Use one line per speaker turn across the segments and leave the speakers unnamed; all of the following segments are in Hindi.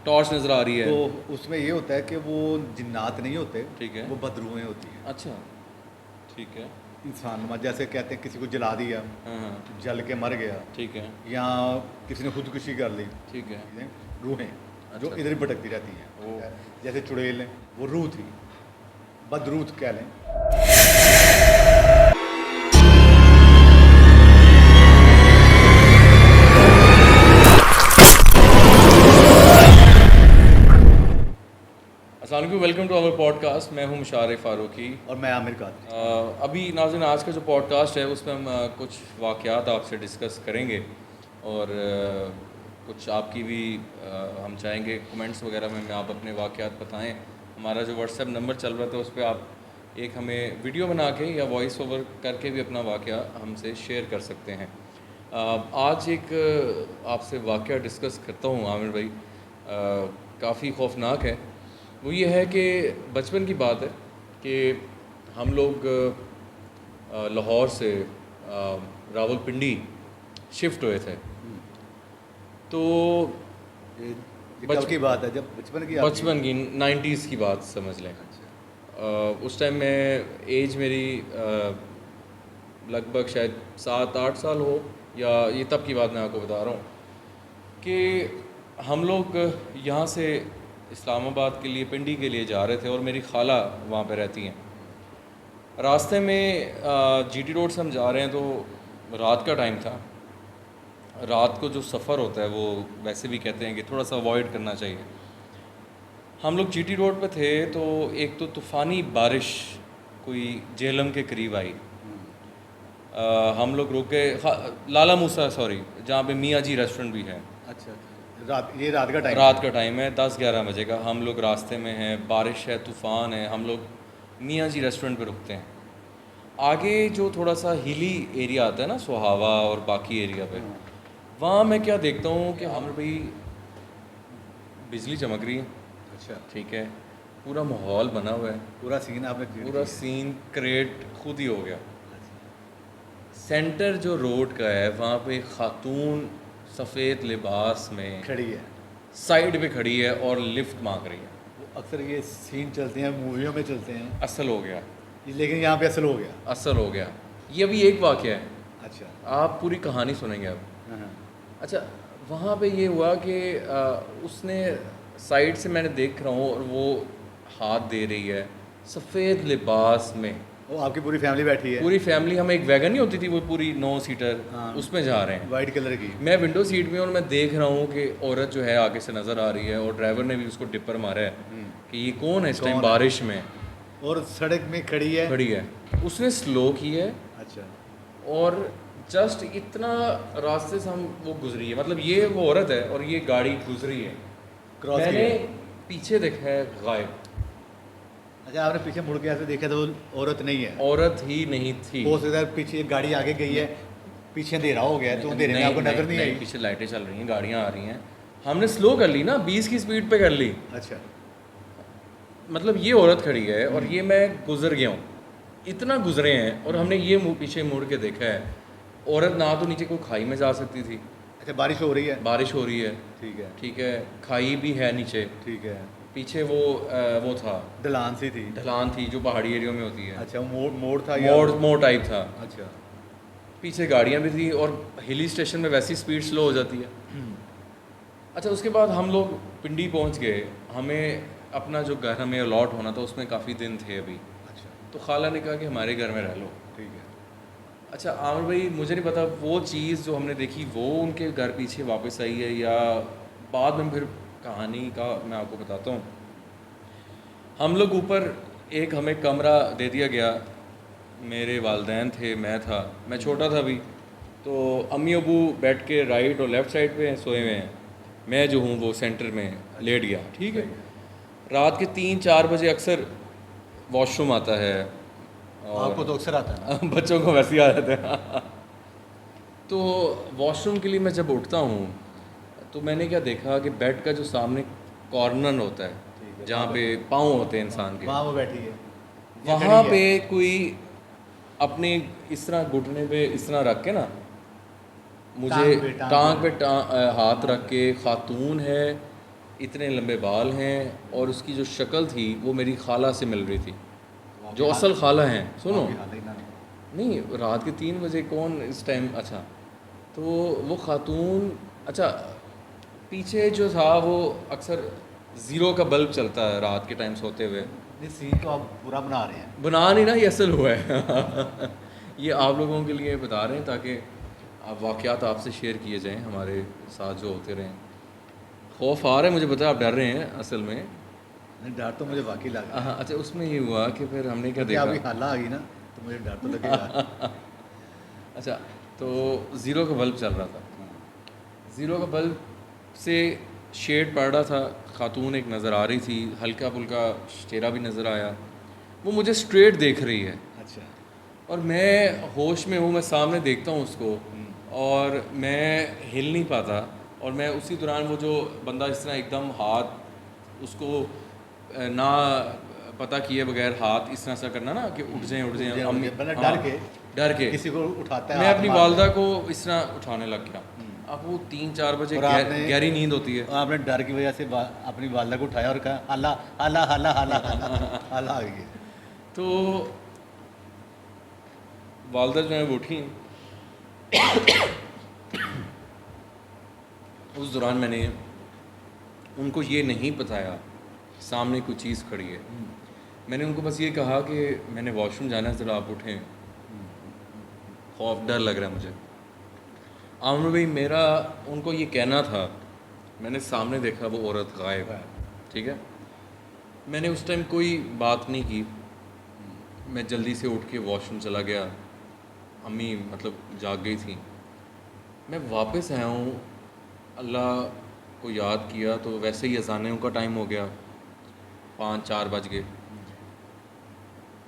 टॉर्च नज़र आ रही है।
तो उसमें ये होता है कि वो जिन्नात नहीं होते,
ठीक है।
वो बदरूहें होती हैं।
अच्छा, ठीक है।
इंसान जैसे कहते हैं किसी को जला दिया,
हाँ हाँ,
जल के मर गया,
ठीक है।
या किसी ने खुदकुशी कर ली,
ठीक है।
रूहें जो
अच्छा
इधर ही
अच्छा।
भटकती रहती हैं।
ओ।
जैसे चुड़ैल है, वो रूह थी, बदरूह कह लें।
अस्सलाम वालेकुम, वेलकम टू आवर पॉडकास्ट। मैं हूं मुशारिफ फारूकी।
और मैं आमिर कादरी।
अभी नाज़रीन, आज का जो पॉडकास्ट है उसमें हम कुछ वाक़यात आपसे डिस्कस करेंगे और कुछ आपकी भी हम चाहेंगे कमेंट्स वगैरह में आप अपने वाक़यात बताएं। हमारा जो व्हाट्सएप नंबर चल रहा था उस पर आप एक हमें वीडियो बना के या वॉइस ओवर करके भी अपना वाक़या हमसे शेयर कर सकते हैं। आज एक आपसे वाक़या डिस्कस करता हूँ आमिर भाई, काफ़ी खौफनाक है। वो ये है कि बचपन की बात है कि हम लोग लाहौर से रावलपिंडी शिफ्ट हुए थे। तो
ये कब की बात है, जब बचपन की?
बचपन की 90s की बात समझ लें। उस टाइम में एज मेरी लगभग शायद 7-8 साल हो, या ये तब की बात मैं आपको बता रहा हूँ कि हम लोग यहाँ से इस्लामाबाद के लिए, पिंडी के लिए जा रहे थे और मेरी खाला वहाँ पे रहती हैं। रास्ते में जीटी रोड से हम जा रहे हैं तो रात का टाइम था। रात को जो सफ़र होता है वो वैसे भी कहते हैं कि थोड़ा सा अवॉइड करना चाहिए। हम लोग जीटी रोड पे थे तो एक तो तूफ़ानी बारिश कोई जेहलम के करीब आई। हम लोग रुके लाला मूसा, सॉरी, जहाँ पे मियाँ जी रेस्टोरेंट भी है।
अच्छा, ये रात का टाइम?
रात का टाइम है, 10-11 बजे का। हम लोग रास्ते में हैं, बारिश है, तूफ़ान है। हम लोग मियाँ जी रेस्टोरेंट पे रुकते हैं। आगे जो थोड़ा सा हिली एरिया आता है ना, सुहावा और बाकी एरिया पे, वहाँ मैं क्या देखता हूँ कि हम भाई बिजली चमक रही है।
अच्छा,
ठीक है, पूरा माहौल बना हुआ है,
पूरा सीन आपने क्रिएट
पूरा
किया है।
सीन क्रिएट खुद ही हो गया। सेंटर जो रोड का है वहाँ पे खातून सफ़ेद लिबास में
खड़ी है।
साइड पे खड़ी है और लिफ्ट मांग रही है।
वो अक्सर ये सीन चलते हैं, मूवियों में चलते हैं,
असल हो गया,
लेकिन यहाँ पे असल हो गया।
असल हो गया। ये अभी एक वाक़या है,
अच्छा।
आप पूरी कहानी सुनेंगे अब।
हाँ हाँ।
अच्छा, वहाँ पे ये हुआ कि उसने साइड से, मैंने देख रहा हूँ और वो हाथ दे रही है सफ़ेद लिबास में।
वो आपकी पूरी फैमिली बैठी है?
पूरी फैमिली, हम एक वैगन नहीं होती थी वो पूरी 9 सीटर,
हाँ।
उसमें जा रहे हैं।
वाइट कलर की।
मैं विंडो सीट में और मैं देख रहा हूँ कि औरत जो है आगे से नज़र आ रही है और ड्राइवर ने भी उसको टिप्पर मारा है कि ये कौन है इस टाइम
कौन है?
बारिश में
और सड़क में खड़ी है?
खड़ी है। उसने स्लो की है
अच्छा।
और जस्ट इतना रास्ते से हम वो गुजरी है, मतलब ये वो औरत है और ये गाड़ी गुजरी है।
क्रॉस
मैंने
किया?
पीछे देखा है, गायब।
अच्छा, आपने पीछे मुड़ के ऐसे देखा तो वो औरत नहीं है?
औरत ही नहीं थी।
हो सकता है पीछे गाड़ी आगे गई है, पीछे अंधेरा हो गया है, तो अंधेरे में आपको नजर नहीं आई?
पीछे लाइटें चल रही हैं, गाड़ियाँ आ रही हैं। हमने स्लो कर ली ना, 20 की स्पीड पे कर ली।
अच्छा।
मतलब ये औरत खड़ी है और ये मैं गुजर गया हूँ, इतना गुजरे हैं और हमने ये पीछे मुड़ के देखा है। औरत ना तो नीचे कोई खाई में जा सकती थी।
अच्छा, बारिश हो रही है?
बारिश हो रही है,
ठीक है।
ठीक है, खाई भी है नीचे,
ठीक है।
पीछे वो था,
ढलान सी थी?
ढलान थी जो पहाड़ी एरिया में होती है।
अच्छा, मोड़ मोड़ था या?
मोड़ टाइप था।
अच्छा।
पीछे गाड़ियाँ भी थी और हिली स्टेशन में वैसी स्पीड स्लो हो जाती है। अच्छा, उसके बाद हम लोग पिंडी पहुंच गए। हमें अपना जो घर हमें अलॉट होना था उसमें काफ़ी दिन थे अभी।
अच्छा।
तो खाला ने कहा कि हमारे घर में रह लो।
ठीक है।
अच्छा आमिर भाई, मुझे नहीं पता वो चीज़ जो हमने देखी वो उनके घर पीछे वापस आई है या बाद में, फिर कहानी का मैं आपको बताता हूँ। हम लोग ऊपर, एक हमें कमरा दे दिया गया। मेरे वालदैन थे, मैं था, मैं छोटा था अभी। तो अम्मी अबू बैठ के राइट और लेफ़्ट साइड पे सोए हुए हैं, मैं जो हूँ वो सेंटर में लेट गया। ठीक है। रात के 3-4 बजे अक्सर वॉशरूम आता है और
आपको तो अक्सर आता है ना?
बच्चों को वैसे ही आ जाते हैं। तो वॉशरूम के लिए मैं जब उठता हूँ तो मैंने क्या देखा कि बेड का जो सामने कॉर्नर होता है जहाँ पे पाँव होते हैं इंसान के,
वहाँ वो बैठी है,
वहाँ पे कोई अपने इस तरह घुटने पे इस तरह रख के ना, मुझे
टांग पे
हाथ रख के खातून है इतने लंबे बाल हैं और उसकी जो शक्ल थी वो मेरी खाला से मिल रही थी, जो असल खाला हैं। सुनो, नहीं, रात के 3 बजे कौन इस टाइम, अच्छा तो वो खातून, अच्छा पीछे जो था वो अक्सर ज़ीरो का बल्ब चलता है रात के टाइम सोते हुए।
ये सीन तो आप पूरा बना रहे हैं।
बना नहीं ना, ये असल हुआ है ये आप लोगों के लिए बता रहे हैं ताकि आप वाक़यात आपसे शेयर किए जाएं, हमारे साथ जो होते रहें। खौफ आ रहा है मुझे, पता है आप डर रहे हैं असल में।
नहीं, डर तो मुझे वाकई लगा।
हाँ, अच्छा उसमें ये हुआ कि फिर हमने क्या
क्या
देखा।
अभी हाला आ गई ना तो मुझे डर तो लगेगा।
अच्छा, तो ज़ीरो का बल्ब चल रहा था, ज़ीरो का बल्ब से शेड पड़ रहा था, खातून एक नज़र आ रही थी, हल्का फुल्का चेहरा भी नज़र आया, वो मुझे स्ट्रेट देख रही है।
अच्छा।
और मैं होश में हूँ, मैं सामने देखता हूँ उसको और मैं हिल नहीं पाता। और मैं उसी दौरान वो जो बंदा इस तरह एकदम हाथ उसको ना पता किए बगैर हाथ इस तरह से करना ना कि उठ जाएं अम्मी,
मतलब
हाँ, डर के
किसी को उठाता है,
मैं
हाथ
अपनी
मारता
वालदा
है।
को इस तरह उठाने लग गया। अब वो 3-4 बजे
और आपने
गहरी नींद होती है।
आपने डर की वजह से अपनी वालदा को उठाया और कहा हाला हाला हाला हाला हाला हाला आ गई।
तो वालदा जो है वो उठी। उस दौरान मैंने उनको ये नहीं बताया सामने कोई चीज़ खड़ी है। मैंने उनको बस ये कहा कि मैंने वॉशरूम जाना है, ज़रा आप उठें, खौफ डर लग रहा है मुझे। आमर भाई, मेरा उनको ये कहना था, मैंने सामने देखा वो औरत गायब है, ठीक है। मैंने उस टाइम कोई बात नहीं की, मैं जल्दी से उठ के वॉशरूम चला गया। अम्मी मतलब जाग गई थी। मैं वापस आया हूँ, अल्लाह को याद किया तो वैसे ही अज़ानों का टाइम हो गया, 5-4 बज गए।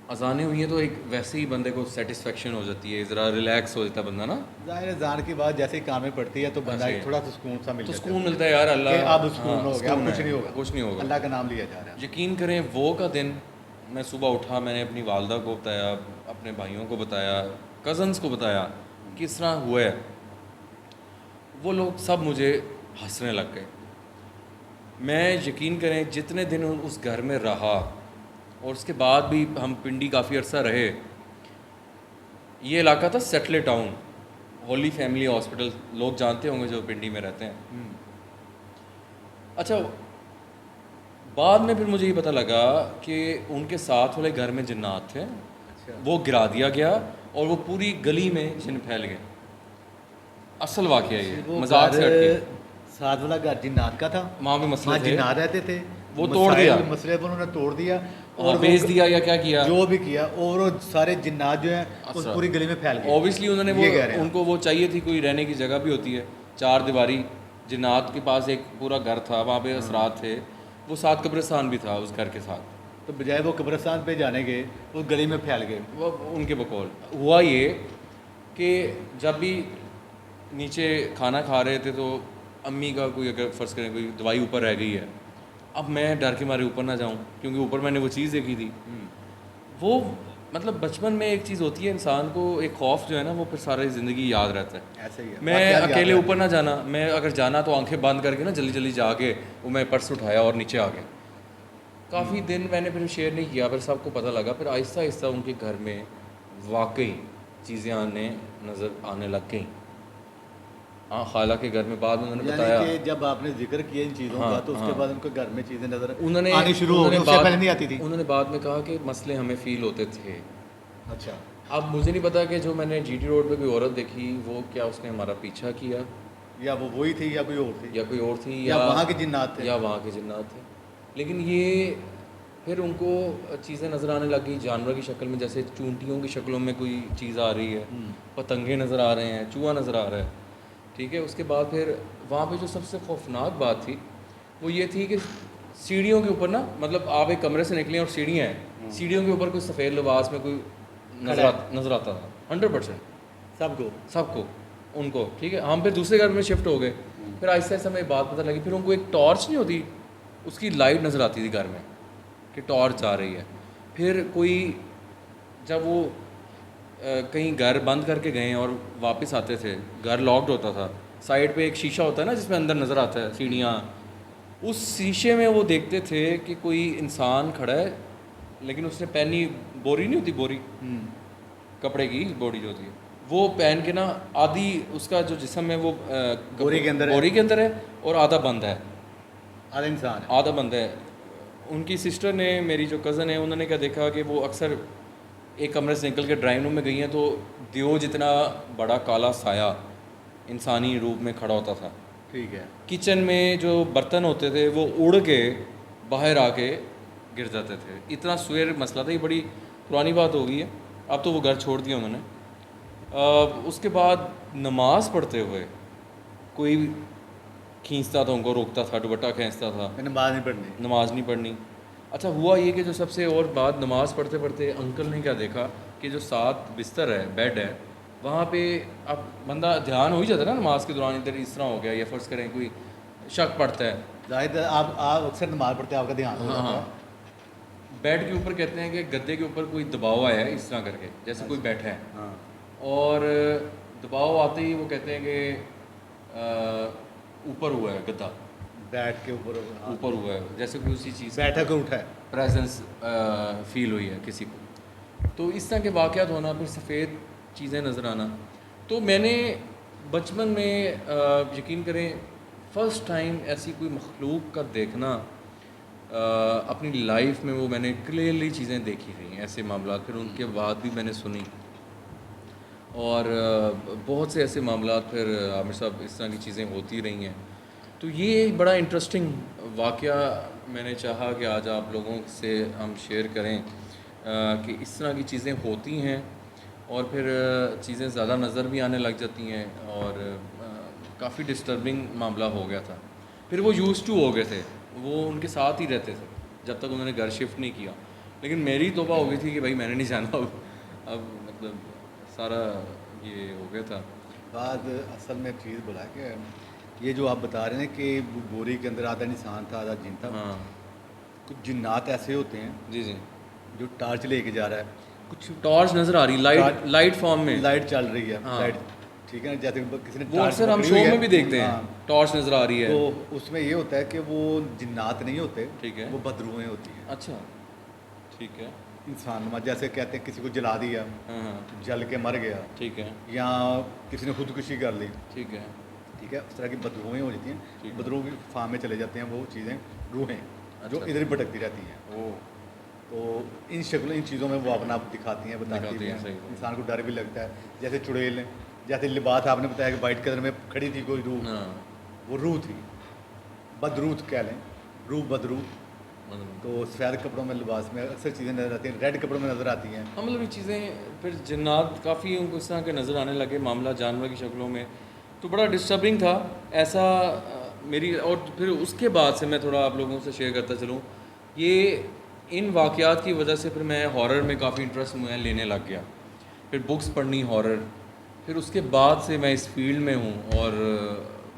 अज़ानें हुई हैं तो एक वैसे ही बंदे को सेटिस्फेक्शन हो जाती है, ज़रा रिलैक्स हो जाता है बंदा ना।
ज़ाहिर है जान की बात जैसे ही कामें पड़ती है तो बंदा
ऐसे ही।
थोड़ा सा सुकून सा मिल
तो
जाता
सुकून मिलता है यार, अल्लाह,
कि अब सुकून
हाँ,
हो गया, अब
सुकून
कुछ
है,
नहीं होगा,
कुछ नहीं होगा।
अल्लाह का नाम लिया जा रहा है।
यकीन करें वो का दिन, मैं सुबह उठा, मैंने अपनी वालदा को बताया, अपने भाइयों को बताया, कज़न्स को बताया किस तरह हुआ है। वो लोग सब मुझे हंसने लग गए। मैं यकीन करें जितने दिन उस घर में रहा और उसके बाद भी हम पिंडी काफ़ी अर्सा रहे। ये इलाका था सेटले टाउन, होली फैमिली हॉस्पिटल, लोग जानते होंगे जो पिंडी में रहते हैं। अच्छा, बाद में फिर मुझे ये पता लगा कि उनके साथ वाले घर में जिन्नात थे।
अच्छा।
वो गिरा दिया गया और वो पूरी गली में जिन फैल गए। असल वाक़या ये,
वो
मजाक से हटके।
साथ वाला घर जिन्नात का था,
वहाँ पे मसले
वहाँ
थे,
जिन्नात रहते थे,
वो तोड़ दिया,
मसले पर उन्होंने तोड़ दिया
और
और
बेच दिया या क्या किया,
जो भी किया, और वो सारे जिन्नात जो हैं उस पूरी गली में फैल गए।
ऑब्वियसली उन्होंने वो, उनको वो चाहिए थी, कोई रहने की जगह भी होती है, 4 दीवारी। जिन्नात के पास एक पूरा घर था, वहाँ पे असरात थे, वो साथ कब्रिस्तान भी था उस घर के साथ।
तो बजाय वो कब्रिस्तान पे जाने के उस गली में फैल गए।
वो उनके बकौल हुआ ये कि जब भी नीचे खाना खा रहे थे तो अम्मी का कोई, अगर फ़र्ज़ करें कोई दवाई ऊपर रह गई है, अब मैं डर के मारे ऊपर ना जाऊं क्योंकि ऊपर मैंने वो चीज़ देखी थी। वो मतलब बचपन में एक चीज़ होती है, इंसान को एक खौफ जो है ना वो फिर सारी ज़िंदगी याद रहता है।
ऐसे ही है,
मैं अकेले ऊपर ना जाना, मैं अगर जाना तो आंखें बंद करके ना जल्दी जल्दी जाके वो मैं पर्स उठाया और नीचे आ गया। काफ़ी दिन मैंने फिर शेयर नहीं किया, फिर सबको पता लगा। फिर आहिस्ता आहिस्ता उनके घर में वाकई चीज़ें नज़र आने लग गई। हाँ, खाला के घर में बाद में उन्होंने बताया
कि जब आपने जिक्र किया इन चीज़ों का तो उसके बाद उनके घर में चीज़ें नजर
उन्होंने
आनी शुरू हो गई, उससे पहले नहीं आती थी।
उन्होंने बाद में कहा कि मसले हमें फ़ील होते थे।
अच्छा।
अब मुझे नहीं पता कि जो मैंने जीटी रोड पे कोई औरत देखी वो क्या उसने हमारा पीछा किया,
या वो वही थी या कोई और थी,
या कोई और थी,
या वहाँ के जिन्नात थे,
या वहाँ के जिन्नात थे। लेकिन ये फिर उनको चीज़ें नज़र आने लग गई जानवर की शक्ल में, जैसे चूंटियों की शक्लों में कोई चीज़ आ रही है, पतंगे नज़र आ रहे हैं, चूहा नज़र आ रहा है, ठीक है। उसके बाद फिर वहाँ पे जो सबसे खौफनाक बात थी वो ये थी कि सीढ़ियों के ऊपर ना, मतलब आप एक कमरे से निकले और सीढ़ियाँ हैं, सीढ़ियों के ऊपर कोई सफ़ेद लिबास में कोई नज़र आता था 100% सबको उनको, ठीक है। हम फिर दूसरे घर में शिफ्ट हो गए। फिर आहिस्ता आहिस्ता हमें बात पता लगी, फिर उनको एक टॉर्च नहीं होती, उसकी लाइट नज़र आती थी घर में कि टॉर्च आ रही है। फिर कोई जब वो कहीं घर बंद करके गए और वापस आते थे, घर लॉक्ड होता था, साइड पे एक शीशा होता है ना जिसमें अंदर नज़र आता है सीढ़ियाँ, उस शीशे में वो देखते थे कि कोई इंसान खड़ा है, लेकिन उसने पहनी बोरी नहीं होती, बोरी कपड़े की बोरी जो होती है, वो पहन के ना आधी उसका जो जिस्म है वो
बोरी के अंदर है।
बोरी के अंदर है और आधा बंद है,
आधा इंसान है।
आधा बंद है। उनकी सिस्टर ने, मेरी जो कज़न है, उन्होंने क्या देखा कि वो अक्सर एक कमरे से निकल के ड्राइंग रूम में गई हैं तो दियो जितना बड़ा काला साया इंसानी रूप में खड़ा होता था।
ठीक है।
किचन में जो बर्तन होते थे वो उड़ के बाहर आके गिर जाते थे। इतना सुएर मसला था, ये बड़ी पुरानी बात हो गई है, अब तो वो घर छोड़ दिया उन्होंने। उसके बाद नमाज़ पढ़ते हुए कोई खींचता था, उनको रोकता था, दुपट्टा खींचता था,
नमाज नहीं पढ़नी।
नमाज नहीं पढ़नी। अच्छा हुआ ये कि जो सबसे और बात, नमाज़ पढ़ते पढ़ते अंकल ने क्या देखा कि जो साथ बिस्तर है, बेड है, वहाँ पे अब बंदा ध्यान हो ही जाता है ना नमाज के दौरान, इधर इस तरह हो गया, या फ़र्ज़ करें कोई शक पड़ता है।
जाहिर है आप अक्सर नमाज पढ़ते हैं, आपका ध्यान हो जाता है।
बेड के ऊपर कहते हैं कि गद्दे के ऊपर कोई दबाव आया है इस तरह करके, जैसे कोई बैठा है,
हाँ।
और दबाव आते ही वो कहते हैं कि ऊपर हुआ है गद्दा,
बैठ के ऊपर
ऊपर हुआ है, जैसे कोई उसी चीज़
बैठा कर उठा है।
प्रेजेंस फील हुई है किसी को। तो इस तरह के वाक़यात होना, फिर सफ़ेद चीज़ें नज़र आना। तो मैंने बचपन में यकीन करें फ़र्स्ट टाइम ऐसी कोई मखलूक का देखना अपनी लाइफ में, वो मैंने क्लियरली चीज़ें देखी थी, ऐसे मामला। फिर उनके बाद भी मैंने सुनी, और बहुत से ऐसे मामला फिर आमिर साहब इस तरह की चीज़ें होती रही हैं। तो ये एक बड़ा इंटरेस्टिंग वाक़या मैंने चाहा कि आज आप लोगों से हम शेयर करें कि इस तरह की चीज़ें होती हैं, और फिर चीज़ें ज़्यादा नज़र भी आने लग जाती हैं, और काफ़ी डिस्टर्बिंग मामला हो गया था। फिर वो यूज़ टू हो गए थे, वो उनके साथ ही रहते थे जब तक उन्होंने घर शिफ्ट नहीं किया। लेकिन मेरी तौबा हो गई थी कि भाई मैंने नहीं जाना अब मतलब सारा ये हो गया था।
बाद असल में चीज़ बोला कि ये जो आप बता रहे हैं कि बोरी के अंदर आधा इंसान था, आधा जिन था।
हाँ
कुछ जिन्नात ऐसे होते हैं
जी जी,
जो टॉर्च लेके जा रहा है, कुछ
टॉर्च नज़र आ रही, लाइट फॉर्म में,
लाइट चल रही है।
हाँ।
लाइट, ठीक है ना, जैसे किसी ने
वो
टॉर्च
अक्सर हम
पकड़ी
शो
हुई है।
में भी देखते हैं,
हाँ।
टॉर्च नज़र आ रही है।
तो उसमें ये होता है कि वो जिन्नात नहीं होते,
ठीक है।
वो बदरूहें होती हैं।
अच्छा ठीक है।
इंसान जैसे कहते हैं किसी को जला दिया,
हाँ हाँ
जल के मर गया,
ठीक है
या किसी ने खुदकुशी कर ली,
ठीक है
ठीक है, उस तरह की बदरूहें हो जाती
ठीक
हैं।
है।
बदरूह की फार्म में चले जाते हैं वो चीज़ें, रूहें जो
अच्छा।
इधर ही भटकती रहती हैं।
ओ
तो इन शक्लों, इन चीज़ों में वो अपना आप दिखाती हैं, बताती
दिखाती
भी
हैं,
हैं।
सही बात।
इंसान को डर भी लगता है। जैसे चुड़ैल, जैसे लिबास आपने बताया कि वाइट कलर में खड़ी थी कोई रूह,
हाँ
वो रूह थी, बदरूह कह लें, रूह बदरूह।
मतलब
तो सफ़ेद कपड़ों में, लिबास में अक्सर चीज़ें नज़र आती हैं, रेड कपड़ों में नज़र आती हैं।
हाँ, मतलब ये चीज़ें फिर जिन्नात काफ़ी उनको इस तरह के नज़र आने लगे, मामला जानवर की शक्लों में। तो बड़ा डिस्टर्बिंग था ऐसा मेरी। और फिर उसके बाद से मैं थोड़ा आप लोगों से शेयर करता चलूँ, ये इन वाक़यात की वजह से फिर मैं हॉरर में काफ़ी इंटरेस्ट मैं लेने लग गया। फिर बुक्स पढ़नी हॉरर, फिर उसके बाद से मैं इस फील्ड में हूँ, और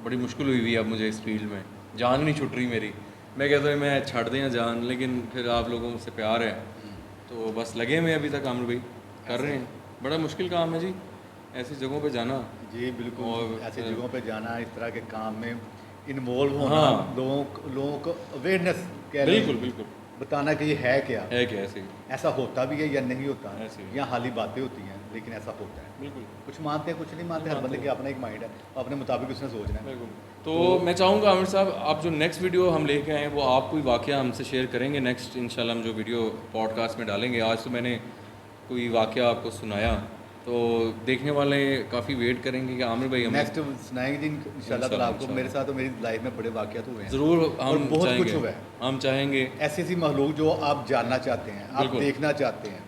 बड़ी मुश्किल हुई हुई अब मुझे इस फील्ड में, जान नहीं छूट रही मेरी। मैं कहता हूँ मैं छड़ दें जान, लेकिन फिर आप लोगों से प्यार है तो बस लगे हुए अभी तक आमिर भाई कर रहे हैं। बड़ा मुश्किल काम है जी ऐसी जगहों पे जाना।
जी बिल्कुल,
और
ऐसी जगहों पे जाना, इस तरह के काम में इन्वॉल्व होना,
हाँ।
लोगों को अवेयरनेस कह लें,
बिल्कुल बिल्कुल
बताना कि ये है क्या,
है क्या ऐसे ही,
ऐसा होता भी है या नहीं होता,
ऐसे ही।
या हाली बातें होती हैं, लेकिन ऐसा होता है।
बिल्कुल
कुछ मानते हैं, कुछ नहीं मानते, हर बंदे के अपना एक माइंड है, अपने मुताबिक उसने सोचना है।
बिल्कुल। तो मैं चाहूँगा आमिर साहब, आप जो नेक्स्ट वीडियो हम लेके आए वो आप कोई वाक़या हमसे शेयर करेंगे नेक्स्ट इंशाल्लाह हम जो वीडियो पॉडकास्ट में डालेंगे। आज तो मैंने कोई वाक़या आपको सुनाया, तो देखने वाले काफ़ी वेट करेंगे कि आमिर भाई हमें
नेक्स्ट सुनाएंगे जी इंशाल्लाह ताला आपको। मेरे साथ तो मेरी लाइफ में बड़े वाक़यात हुए हैं,
ज़रूर
और
हम
बहुत
चाहेंगे,
कुछ हुआ है।
हम चाहेंगे
ऐसी ऐसी महलूक जो आप जानना चाहते हैं, आप
बिल्कुल।
देखना चाहते हैं,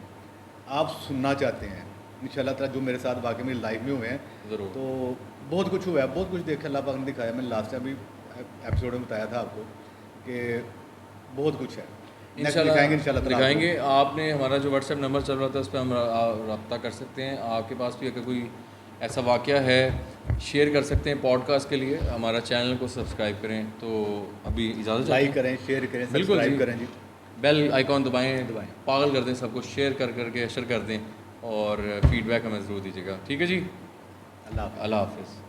आप सुनना चाहते हैं, इंशाल्लाह ताला जो मेरे साथ वाकई मेरी लाइफ में हुए हैं,
ज़रूर।
तो बहुत कुछ हुआ है, बहुत कुछ देखा अल्लाह पाक ने दिखाया। मैंने लास्ट टाइम भी एपिसोड में बताया था आपको कि बहुत कुछ है। नेक्स्ट दिखाएंगे इंशाल्लाह ताला
दिखाएंगे। आपने हमारा जो व्हाट्सएप नंबर चल रहा था उस पर हम रब्ता कर सकते हैं। आपके पास भी अगर कोई ऐसा वाक़या है शेयर कर सकते हैं पॉडकास्ट के लिए। हमारा चैनल को सब्सक्राइब करें। तो अभी इजाज़त
आपको लाइक करें, शेयर करें,
बिल्कुल
सब्सक्राइब
जी।
करें जी,
बेल आइकॉन दबाएं,
दबाएं।
पागल कर दें सबको, शेयर कर करके अशर कर दें, और फीडबैक हमें ज़रूर दीजिएगा। ठीक है जी,
अल्लाह हाफ़िज़।
अल्लाह हाफ़िज़।